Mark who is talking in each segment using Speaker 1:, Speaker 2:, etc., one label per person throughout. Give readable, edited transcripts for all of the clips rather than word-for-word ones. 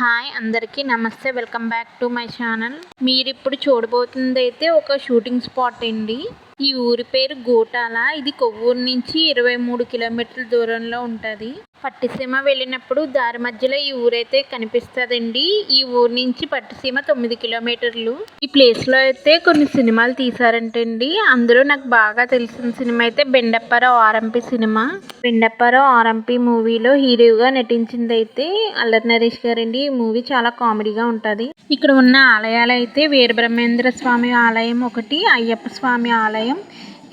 Speaker 1: Hi అందరికీ నమస్తే, welcome back to my channel. మీరు ఇప్పుడు చూడబోతుంది అయితే ఒక షూటింగ్ స్పాట్ అండి. ఈ ఊరి పేరు గోటాల. ఇది కొవ్వూరు నుంచి 23 కిలోమీటర్ల దూరంలో ఉంటుంది. పట్టిసీమ వెళ్ళినప్పుడు దారి మధ్యలో ఈ ఊరైతే కనిపిస్తుందండి. ఈ ఊరు నుంచి పట్టిసీమ 9 కిలోమీటర్లు. ఈ ప్లేస్ లో అయితే కొన్ని సినిమాలు తీసారంటండి. అందులో నాకు బాగా తెలిసిన సినిమా అయితే Bendu Apparao RMP cinema. Bendu Apparao RMP మూవీలో హీరోగా నటించింది అయితే అల్లరి నరేష్ గారండి. ఈ మూవీ చాలా కామెడీగా ఉంటుంది. ఇక్కడ ఉన్న ఆలయాలు అయితే వీరబ్రహ్మేంద్ర స్వామి ఆలయం ఒకటి, అయ్యప్ప స్వామి ఆలయం,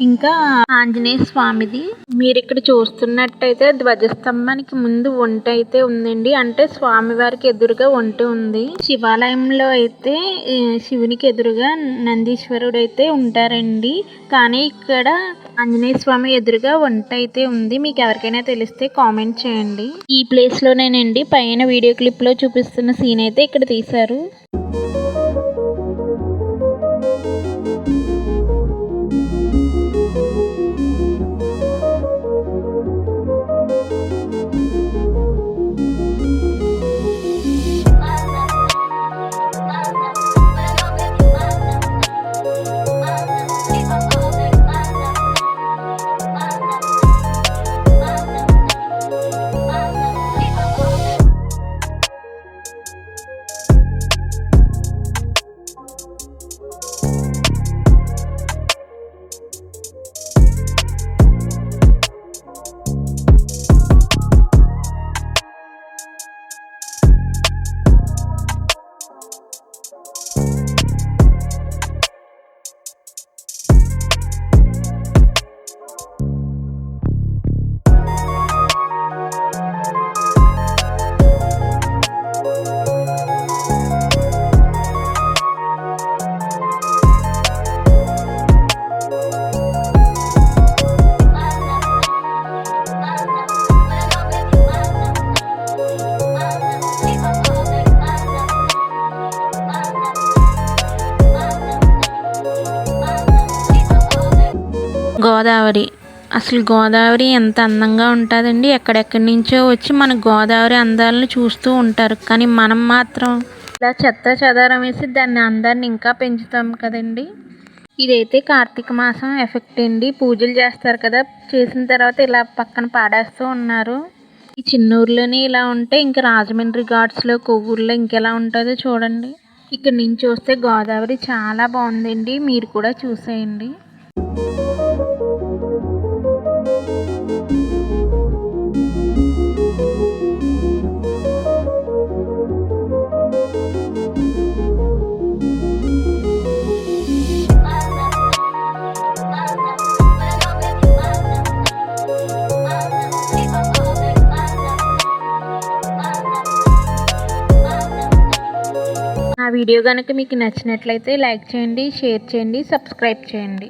Speaker 1: ఇంకా ఆంజనేయ స్వామిది. మీరు ఇక్కడ చూస్తున్నట్టయితే ధ్వజస్తంభానికి ముందు ఒంట అయితే ఉందండి. అంటే స్వామివారికి ఎదురుగా ఒంట ఉంది. శివాలయంలో అయితే శివునికి ఎదురుగా నందీశ్వరుడు అయితే ఉంటారండి. కానీ ఇక్కడ ఆంజనేయ స్వామి ఎదురుగా ఒంట అయితే ఉంది. మీకు ఎవరికైనా తెలిస్తే కామెంట్ చేయండి. ఈ ప్లేస్ లోనేనండి పైన వీడియో క్లిప్ లో చూపిస్తున్న సీన్ అయితే ఇక్కడ తీశారు. గోదావరి, అసలు గోదావరి ఎంత అందంగా ఉంటుందండి. ఎక్కడెక్కడి నుంచో వచ్చి మన గోదావరి అందాలను చూస్తూ ఉంటారు. కానీ మనం మాత్రం ఇలా చెత్త చెదారం వేసి దాన్ని అందాన్ని ఇంకా పెంచుతాం కదండి. ఇదైతే కార్తీక మాసం ఎఫెక్ట్ అండి. పూజలు చేస్తారు కదా, చేసిన తర్వాత ఇలా పక్కన పాడేస్తూ ఉన్నారు. ఈ చిన్న ఊర్లోనే ఇలా ఉంటే ఇంకా రాజమండ్రి ఘాట్స్లో కొవ్వూరులో ఇంకెలా ఉంటుందో చూడండి. ఇక్కడ నుంచి చూస్తే గోదావరి చాలా బాగుందండి. మీరు కూడా చూసేయండి. ఆ వీడియో కనుక మీకు నచ్చినట్లయితే లైక్ చేయండి, షేర్ చేయండి, సబ్స్క్రైబ్ చేయండి.